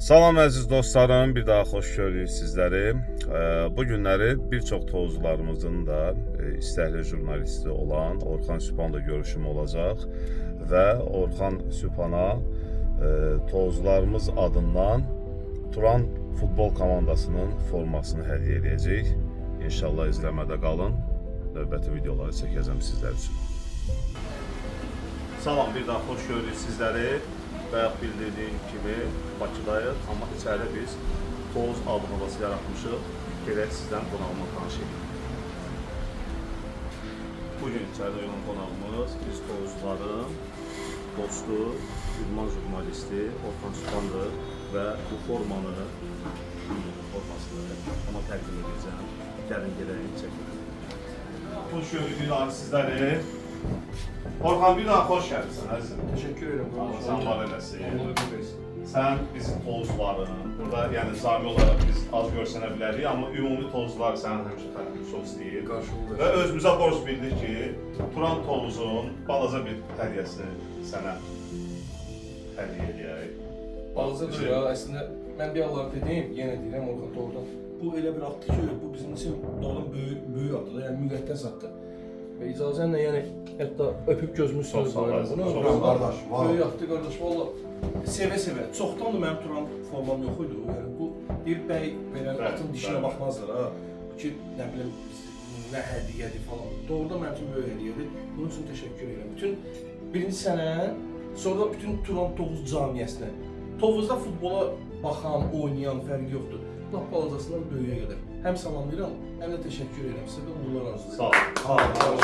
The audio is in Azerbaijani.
Salam əziz dostlarım, bir daha xoş gördük sizləri. Bu günləri bir çox tovuzlarımızın da istəkli jurnalisti olan Orxan Sübhanla görüşüm olacaq və Orxan Sübhana tovuzlarımız adından Turan futbol komandasının formasını hədiyyə edəcək. İnşallah izləmədə qalın. Növbəti videoları çəkəcəm sizlər üçün. Salam, bir daha xoş gördük sizləri. Bayaq bildirdiyim kimi Bakıdayıq, amma içəridə biz tovuz ad havası yaratmışıq. Gerək sizdən qonağımı tanış edin. Bugün içəridə olan qonağımız biz tovuzların dostu, idman jurnalisti Orxan Sübhandır və bu formasını ona təqdim edəcəm. Gəlin gedəyim çəkin. Xoş gördük sizləri. Orxan, bir daha xoş gəlirsən əzizim. Teşekkür ederim. Allah sən var eləsin. Allah eylesin. Sən bizim tovuzların, burada yəni zami olaraq biz az görsənə bilərik, amma ümumi tovuzlar sənin həmişə xətrini çox istəyir. Qarşılıq Və özümüzə borc bildik ki, Turan tovuzun balaca bir hədiyyəsini sənə hədiyyə edəyək. Balacadır ya, əslində mən bir Allah dediyim, yenə deyirəm Orxan doğrudan. Bu elə bir addır ki, bu bizim için doğrudan böyük addır, yəni müqəddəs addır. Və icazənlə yəni hətta öpüb gözümü sürüyorum bunu. Çox Qardaş, böyük addır qardaş, valla sevə-sevə. Çoxdan da mənim Turan formam yox idi. Yəni bu bir bəy verən atın dişinə baxmazlar ha. Ki nə bilim nə hədiyyədir falan. Doğrudan mənim üçün böyük hədiyyədir. Bunun üçün təşəkkür edirəm. Bütün birinci sənə, sonra bütün Turan Tovuz camiyyəsinə. Tovuzda futbola baxan, oynayan fərqi yoxdur. Lap balacasından böyüyə qədər. Həm salamlayıram, həm də təşəkkür edirəm. Sizə də uğurlar arzulayıram. Sağ ol. Sağ ol.